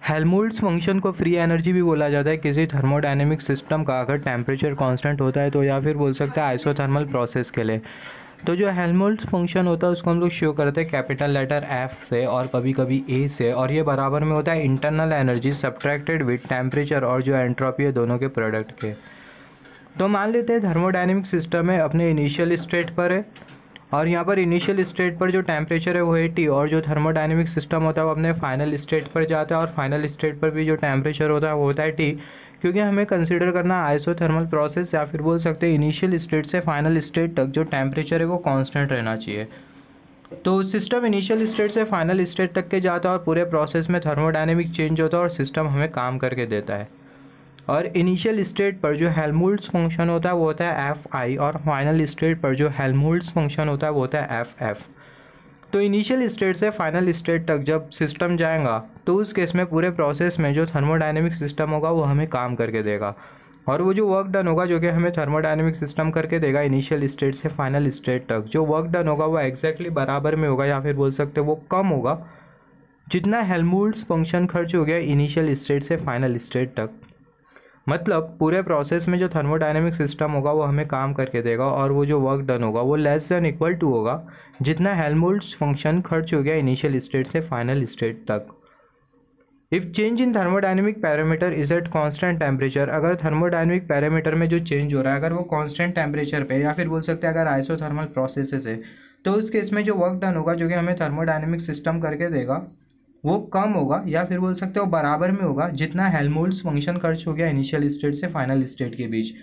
Helmholtz function को free energy भी बोला जाता है किसी थर्मोडायनेमिक सिस्टम का अगर टेम्परेचर कांस्टेंट होता है तो, या फिर बोल सकते हैं आइसोथर्मल प्रोसेस के लिए। तो जो हेल्महोल्ट्ज़ फंक्शन होता है उसको हम लोग शो करते हैं कैपिटल लेटर एफ से और कभी कभी ए से, और ये बराबर में होता है internal energy subtracted with temperature और जो एंट्रोपी है दोनों के प्रोडक्ट के। तो मान लेते हैं थर्मोडायनेमिक सिस्टम है अपने इनिशियल स्टेट पर है, और यहाँ पर इनिशियल स्टेट पर जो टेम्परेचर है वो है टी, और जो थर्मोडायनेमिक सिस्टम होता है वो अपने फाइनल स्टेट पर जाता है और फाइनल स्टेट पर भी जो टेम्परेचर होता है वो होता है टी, क्योंकि हमें कंसीडर करना आइसोथर्मल प्रोसेस, या फिर बोल सकते हैं इनिशियल स्टेट से फाइनल स्टेट तक जो टेम्परेचर है वो कांस्टेंट रहना चाहिए। तो सिस्टम इनिशियल स्टेट से फाइनल स्टेट तक के जाता है और पूरे प्रोसेस में थर्मोडायनेमिक चेंज होता है और सिस्टम हमें काम करके देता है। और इनिशियल स्टेट पर जो हेल्महोल्ट्ज़ फंक्शन होता है वो होता है एफ आई, और फाइनल स्टेट पर जो हेल्महोल्ट्ज़ फंक्शन होता है वो होता है एफ एफ। तो इनिशियल स्टेट से फाइनल स्टेट तक जब सिस्टम जाएगा तो उस केस में पूरे प्रोसेस में जो थर्मोडायनेमिक सिस्टम होगा वो हमें काम करके देगा, और वो जो वर्क डन होगा जो कि हमें थर्मोडायनेमिक सिस्टम करके देगा इनिशियल स्टेट से फाइनल स्टेट तक, जो वर्क डन होगा वो एग्जैक्टली बराबर में होगा, या फिर बोल सकते वो कम होगा जितना हेल्महोल्ट्ज़ फंक्शन खर्च हो गया इनिशियल स्टेट से फाइनल स्टेट तक। मतलब पूरे प्रोसेस में जो थर्मोडायनेमिक सिस्टम होगा वो हमें काम करके देगा, और वो जो वर्क डन होगा वो लेस देन इक्वल टू होगा जितना हेल्महोल्ट्ज़ फंक्शन खर्च हो गया इनिशियल स्टेट से फाइनल स्टेट तक। If change in thermodynamic parameter is at constant temperature, अगर थर्मोडायनेमिक पैरामीटर में जो चेंज हो रहा है अगर वो कांस्टेंट टेम्परेचर पे, या फिर बोल सकते हैं अगर आइसोथर्मल प्रोसेसेस है, तो उस केस में जो वर्क डन होगा जो कि हमें थर्मोडायनेमिक सिस्टम करके देगा वो कम होगा, या फिर बोल सकते हो बराबर में होगा जितना हेल्महोल्ट्ज़ फंक्शन खर्च हो गया इनिशियल स्टेट से फाइनल स्टेट के बीच,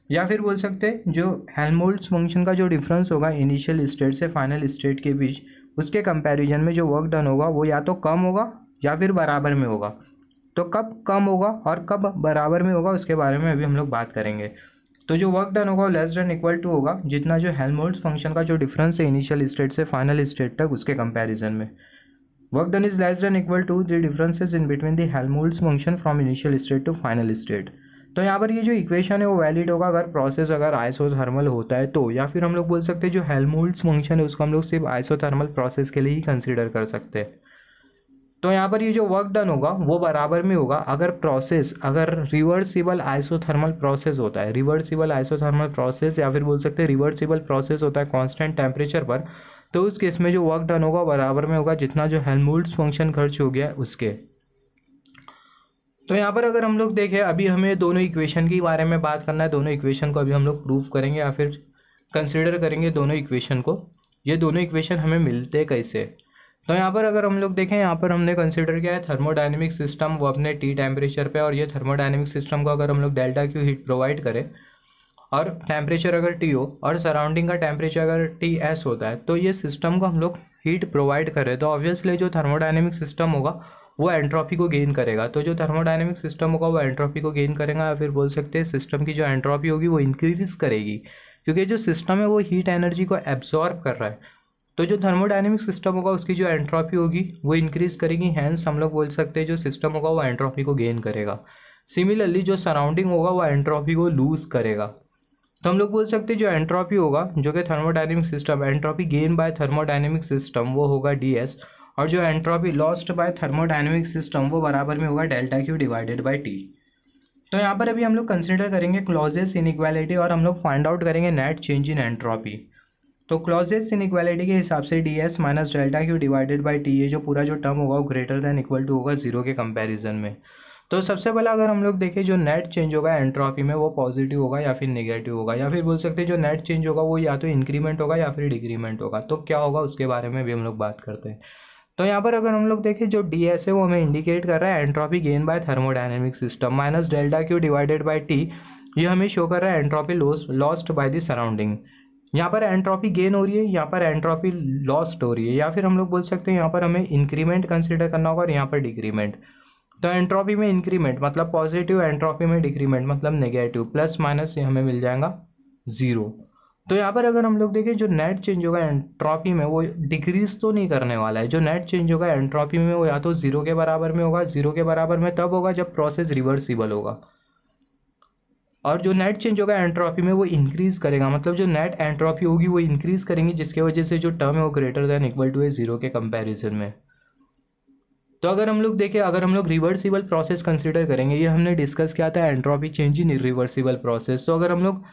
या फिर बोल सकते हैं जो हेल्महोल्ट्ज़ फंक्शन का जो डिफरेंस होगा इनिशियल स्टेट से फाइनल स्टेट के बीच उसके कंपैरिजन में जो वर्क डन होगा वो या तो कम होगा या फिर बराबर में होगा। तो कब कम होगा और कब बराबर में होगा उसके बारे में अभी हम लोग बात करेंगे। तो जो वर्क डन होगा वो लेस देन इक्वल टू होगा जितना जो हेल्महोल्ट्ज़ फंक्शन का जो डिफरेंस है इनिशियल स्टेट से फाइनल स्टेट तक उसके कंपैरिजन में। Work done is less than equal to the differences in between the Helmholtz function from initial state to final state। तो यहाँ पर ये जो इक्वेशन है वो वैलिड होगा अगर प्रोसेस अगर आइसोथर्मल होता है तो, या फिर हम लोग बोल सकते हैं जो हेल्महोल्ट्ज़ फंक्शन है उसको हम लोग सिर्फ आइसोथर्मल प्रोसेस के लिए ही कंसीडर कर सकते हैं। तो यहाँ पर ये जो वर्क डन होगा वो बराबर में होगा अगर प्रोसेस अगर रिवर्सिबल आइसोथर्मल प्रोसेस होता है, रिवर्सिबल आइसोथर्मल प्रोसेस या फिर बोल सकते हैं रिवर्सिबल प्रोसेस होता है कांस्टेंट टेम्परेचर पर, तो उस केस में जो वर्क डन होगा बराबर में होगा जितना जो हेल्महोल्ट्ज़ फंक्शन खर्च हो गया उसके। तो यहाँ पर अगर हम लोग देखें अभी हमें दोनों इक्वेशन के बारे में बात करना है, दोनों इक्वेशन को अभी हम लोग प्रूव करेंगे या फिर कंसिडर करेंगे दोनों इक्वेशन को। ये दोनों इक्वेशन हमें मिलते कैसे। तो यहाँ पर अगर हम लोग देखें यहाँ पर हमने कंसिडर किया है थर्मोडायनेमिक सिस्टम वो अपने टी टेम्परेचर पे, और ये थर्मोडायनेमिक सिस्टम को अगर हम लोग डेल्टा क्यू हीट प्रोवाइड करें और टेम्परेचर अगर टी हो और सराउंडिंग का टेम्परेचर अगर टी एस होता है, तो ये सिस्टम को हम लोग हीट प्रोवाइड करें तो ऑब्वियसली जो थर्मोडायनेमिक सिस्टम होगा वो एंट्रोपी को गेन करेगा। तो जो थर्मोडायनेमिक सिस्टम होगा वो एंट्रोपी को गेन करेगा, या फिर बोल सकते हैं सिस्टम की जो एंट्रोपी होगी वो इंक्रीज करेगी, क्योंकि जो सिस्टम है वो हीट एनर्जी को एब्जॉर्ब कर रहा है। तो जो थर्मोडायनेमिक सिस्टम होगा उसकी जो एंट्रोपी होगी वो इंक्रीज करेगी, हैंस हम लोग बोल सकते हैं जो सिस्टम होगा वो एंट्रोपी को गेन करेगा। सिमिलरली जो सराउंडिंग होगा वो एंट्रोपी को लूज करेगा। तो हम लोग बोल सकते हैं जो एंट्रोपी होगा जो कि thermodynamic system entropy gain by thermodynamic system वो होगा डी एस, और जो entropy lost by thermodynamic system वो बराबर में होगा delta Q divided by T. तो यहाँ पर अभी हम लोग कंसिडर करेंगे क्लॉजेस इनइक्वालिटी और हम लोग फाइंड आउट करेंगे नेट चेंज इन एंट्रोपी। तो क्लॉजेस इनइक्वालिटी के हिसाब से D S minus delta Q divided by T, ये जो पूरा जो टर्म होगा वो ग्रेटर देन इक्वल टू होगा जीरो के कंपैरिजन में। तो सबसे पहले अगर हम लोग देखें जो नेट चेंज होगा एंट्रोपी में वो पॉजिटिव होगा या फिर नेगेटिव होगा, या फिर बोल सकते हैं जो नेट चेंज होगा वो या तो इंक्रीमेंट होगा या फिर डिक्रीमेंट होगा। तो क्या होगा उसके बारे में भी हम लोग बात करते हैं। तो यहाँ पर अगर हम लोग देखें जो डी एस है वो हमें इंडिकेट कर रहा है entropy gain by thermodynamic system minus delta Q divided by T, ये हमें शो कर रहा है entropy lost by the surrounding. यहाँ पर एंट्रोपी गेन हो रही है, यहाँ पर एंट्रोपी लॉस्ट हो रही है, या फिर हम लोग बोल सकते हैं यहाँ पर हमें इंक्रीमेंट कंसिडर करना होगा और यहाँ पर डिक्रीमेंट। तो एंट्रोपी में इंक्रीमेंट मतलब पॉजिटिव, एंट्रोपी में डिक्रीमेंट मतलब नेगेटिव, प्लस माइनस ये हमें मिल जाएगा जीरो। तो यहाँ पर अगर हम लोग देखें जो नेट चेंज होगा एंट्रोपी में वो डिक्रीज तो नहीं करने वाला है, जो नेट चेंज होगा एंट्रोपी में वो या तो जीरो के बराबर में होगा, जीरो के बराबर में तब होगा जब प्रोसेस रिवर्सिबल होगा, और जो नेट चेंज होगा एंट्रोपी में वो इंक्रीज करेगा, मतलब जो नेट एंट्रोपी होगी वो इंक्रीज करेंगी जिसकी वजह से जो टर्म है वो ग्रेटर देन इक्वल टू है जीरो के कंपैरिजन में। तो अगर हम लोग देखें, अगर हम लोग रिवर्सिबल प्रोसेस कंसिडर करेंगे, ये हमने डिस्कस किया था entropy change in irreversible process. तो अगर हम लोग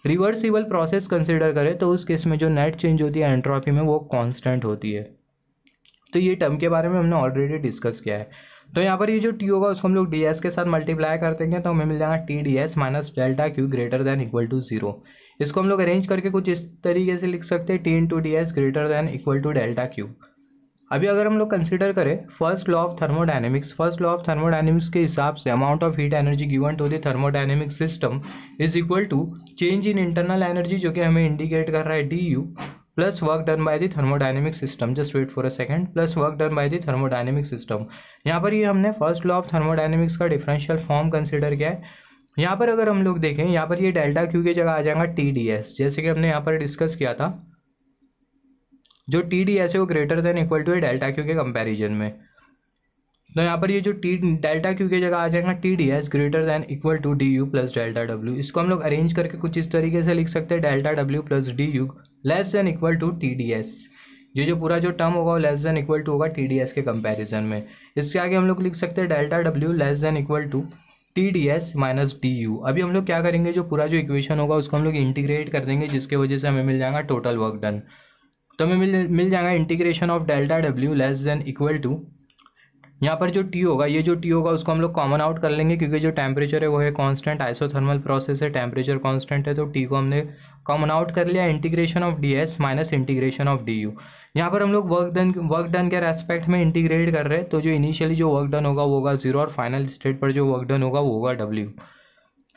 रिवर्सिबल प्रोसेस कंसिडर करें तो उस केस में जो नेट चेंज होती है एंट्रोपी में वो कांस्टेंट होती है। तो ये टर्म के बारे में हमने ऑलरेडी डिस्कस किया है। तो यहाँ पर ये जो टी होगा उसको हम लोग डी एस के साथ मल्टीप्लाई कर देंगे तो हमें मिल जाएगा t D S minus delta q greater than equal to zero. इसको हम लोग अरेंज करके कुछ इस तरीके से लिख सकते हैं, t into d s greater than equal to delta q. अभी अगर हम लोग कंसिडर करें first law of thermodynamics, first law of thermodynamics के हिसाब से amount of heat energy given to the thermodynamic system is equal to change in internal energy, जो कि हमें इंडिकेट कर रहा है d u, plus work done by the thermodynamic system, just wait for a second, plus work done by the thermodynamic system. यहाँ पर ये हमने फर्स्ट लॉ ऑफ थर्मोडायनेमिक्स का डिफरेंशियल फॉर्म कंसिडर किया है। यहाँ पर अगर हम लोग देखें, यहाँ पर ये डेल्टा क्यू की जगह आ जाएगा टी डी एस, जैसे कि हमने यहाँ पर डिस्कस किया था, जो टी डी एस है वो ग्रेटर देन इक्वल टू है डेल्टा क्यू के कंपैरिजन में। तो यहाँ पर ये जो टी डेल्टा क्यू की जगह आ जाएगा t D s greater than equal to d u plus delta डब्ल्यू। इसको हम लोग अरेंज करके कुछ इस तरीके से लिख सकते हैं, delta W plus D U less than equal to T D S. जो पूरा जो टर्म होगा वो लेस देन इक्वल टू होगा टी डी एस के कंपैरिजन में। इसके आगे हम लोग लिख सकते हैं delta W less than equal to T D S minus D U. अभी हम लोग क्या करेंगे, जो पूरा जो इक्वेशन होगा उसको हम लोग इंटीग्रेट कर देंगे, जिसके वजह से हमें मिल जाएगा टोटल वर्क डन। तो हमें मिल जाएगा integration of delta W less than equal to, यहाँ पर जो टी होगा, ये जो टी होगा उसको हम लोग कॉमन आउट कर लेंगे, क्योंकि जो टेम्परेचर है वो है कांस्टेंट, आइसोथर्मल प्रोसेस है, टेम्परेचर कांस्टेंट है, तो टी को हमने कॉमन आउट कर लिया। Integration of D S minus integration of D U. यहाँ पर हम लोग वर्क डन के रेस्पेक्ट में इंटीग्रेट कर रहे हैं, तो जो इनिशियली जो वर्क डन होगा वो होगा जीरो, और फाइनल स्टेट पर जो वर्क डन होगा वो होगा डब्ल्यू।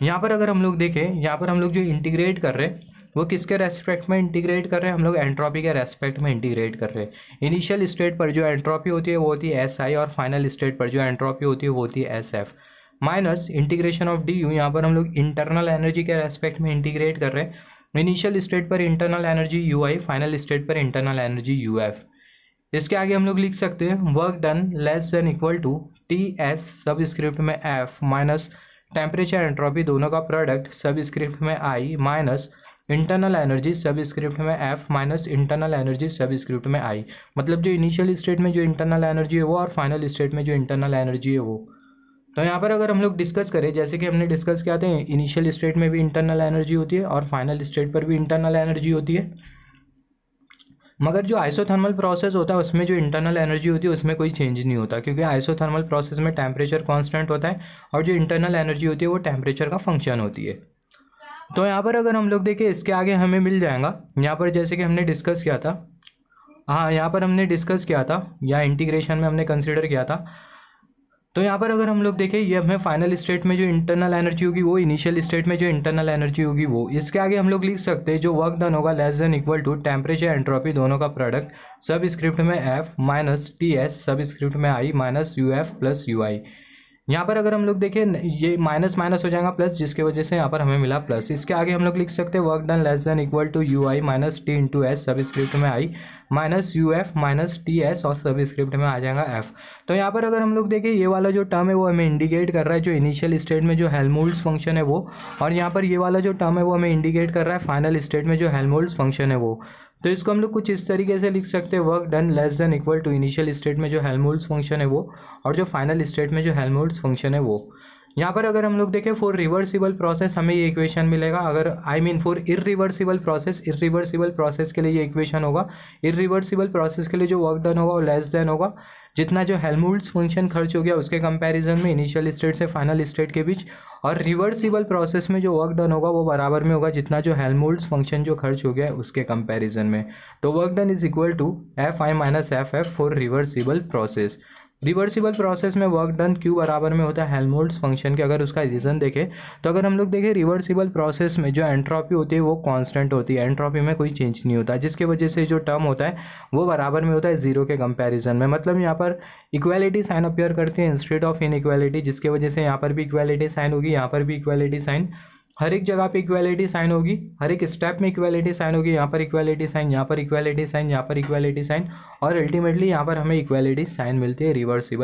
यहाँ पर अगर हम लोग देखें, यहाँ पर हम लोग जो इंटीग्रेट कर रहे हैं वो किसके रेस्पेक्ट में इंटीग्रेट कर रहे हैं, हम लोग एंट्रोपी के रेस्पेक्ट में इंटीग्रेट कर रहे हैं। इनिशियल स्टेट पर जो एंट्रोपी होती है वो होती है एस आई, और फाइनल स्टेट पर जो एंट्रोपी होती है वो होती है S F, minus integration of D U. यहाँ पर हम लोग इंटरनल एनर्जी के रेस्पेक्ट में इंटीग्रेट कर रहे हैं। इनिशियल स्टेट पर internal energy U I, final state पर इंटरनल एनर्जी यू एफ। इसके आगे हम लोग लिख सकते हैं work done less than equal to T S subscript में एफ माइनस टेम्परेचर एंट्रोपी दोनों का प्रोडक्ट सब स्क्रिप्ट में आई, माइनस इंटरनल एनर्जी सब स्क्रिप्ट में एफ माइनस इंटरनल एनर्जी सब स्क्रिप्ट में आई। मतलब जो इनिशियल स्टेट में जो इंटरनल एनर्जी है वो, और फाइनल स्टेट में जो इंटरनल एनर्जी है वो। तो यहाँ पर अगर हम लोग डिस्कस करें, जैसे कि हमने डिस्कस किया था, इनिशियल स्टेट में भी इंटरनल एनर्जी होती है और फाइनल स्टेट पर भी इंटरनल एनर्जी होती है। मगर जो आइसोथर्मल प्रोसेस होता है उसमें जो इंटरनल एनर्जी होती है उसमें कोई चेंज नहीं होता, क्योंकि आइसोथर्मल प्रोसेस में टेम्परेचर कांस्टेंट होता है और जो इंटरनल एनर्जी होती है वो टेम्परेचर का फंक्शन होती है। तो यहाँ पर अगर हम लोग देखें, इसके आगे हमें मिल जाएगा, यहाँ पर जैसे कि हमने डिस्कस किया था, हाँ यहाँ पर हमने डिस्कस किया था या इंटीग्रेशन में हमने कंसिडर किया था। तो यहाँ पर अगर हम लोग देखें, ये हमें फाइनल स्टेट में जो इंटरनल एनर्जी होगी वो, इनिशियल स्टेट में जो इंटरनल एनर्जी होगी वो। इसके आगे हम लोग लिख सकते हैं जो वर्क डन होगा less than equal to temperature entropy दोनों का प्रोडक्ट सब स्क्रिप्ट में F minus T S subscript में I minus U F plus U I. यहाँ पर अगर हम लोग देखें, ये माइनस माइनस हो जाएगा प्लस, जिसकी वजह से यहाँ पर हमें मिला प्लस। इसके आगे हम लोग लिख सकते हैं work done less than equal to U I minus T into S subscript में I minus U F minus T S और सब स्क्रिप्ट में आ जाएगा एफ। तो यहाँ पर अगर हम लोग देखें, ये वाला जो टर्म है वो हमें इंडिकेट कर रहा है जो इनिशियल स्टेट में जो हेल्महोल्ट्ज़ फंक्शन है वो, और यहाँ पर ये वाला जो टर्म है वो हमें इंडिकेट कर रहा है फाइनल स्टेट में जो हेल्महोल्ट्ज़ फंक्शन है वो। तो इसको हम लोग कुछ इस तरीके से लिख सकते हैं, work done less than equal to initial state में जो हेल्महोल्ट्ज़ फंक्शन है वो, और जो फाइनल स्टेट में जो हेल्महोल्ट्ज़ फंक्शन है वो। यहाँ पर अगर हम लोग देखें फॉर रिवर्सिबल प्रोसेस हमें ये इक्वेशन मिलेगा, अगर फॉर इरिवर्सिबल प्रोसेस के लिए ये इक्वेशन होगा। इरिवर्सिबल प्रोसेस के लिए जो वर्क डन होगा वो लेस देन होगा जितना जो हेल्महोल्ट्ज़ फंक्शन खर्च हो गया उसके कंपैरिजन में इनिशियल स्टेट से फाइनल स्टेट के बीच, और रिवर्सिबल प्रोसेस में जो वर्क डन होगा वो बराबर में होगा जितना जो हेल्महोल्ट्ज़ फंक्शन जो खर्च हो गया है उसके कंपैरिजन में। तो work done is equal to F I minus F F for reversible process. Reversible process में वर्क डन क्यू बराबर में होता है हेल्महोल्ट्ज़ फंक्शन के। अगर उसका रीज़न देखें तो अगर हम लोग देखें रिवर्सिबल प्रोसेस में जो एंट्रोपी होती है वो कांस्टेंट होती है, एंट्रोपी में कोई चेंज नहीं होता, जिसकी वजह से जो टर्म होता है वो बराबर में होता है जीरो के कंपैरिजन में। मतलब यहाँ पर इक्वालिटी साइन अपीयर करती है इंस्टेड ऑफ इनइक्वालिटी, जिसकी वजह से यहाँ पर भी इक्वालिटी साइन होगी, यहाँ पर भी इक्वालिटी साइन, हर एक जगह पे इक्वालिटी साइन होगी, हर एक स्टेप में इक्वालिटी साइन होगी। यहाँ पर इक्वालिटी साइन, यहाँ पर इक्वालिटी साइन, यहाँ पर इक्वालिटी साइन, और अल्टीमेटली यहाँ पर हमें इक्वालिटी साइन मिलती है रिवर्सिबल